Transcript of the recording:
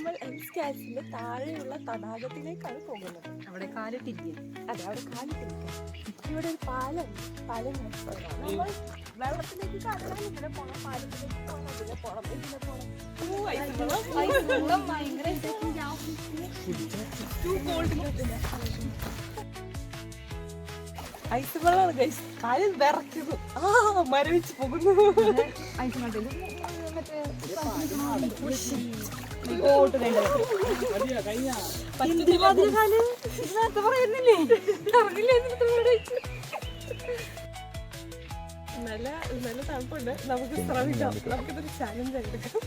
നമ്മൾ എൽസ്കാസിന്റെ താഴെയുള്ള തടാകത്തിലേക്കാണ് പോകുന്നത്. അവിടെ കാലിട്ടിരിക്കും. അതെ, അവിടെ കാലിട്ടിരിക്കാം. ഇവിടെ ഒരു പാലം നമ്മൾ വെള്ളത്തിലേക്ക് കടലാൻ ഇതിനെ പോണം, പാലത്തിലേക്ക് പോകണം, അതിനെ പോണം, ഇതിനെ പോണം. ഐസ് വെള്ളമാണ് ഗൈസ്. കാലിൽ വിറയ്ക്കുന്നു. മരവിച്ച് പോകുന്നു. നല്ല തണുപ്പുണ്ട്. നമുക്ക് ശ്രമിക്കാം. നമുക്കിതൊരു ചാലഞ്ച് എടുക്കാം.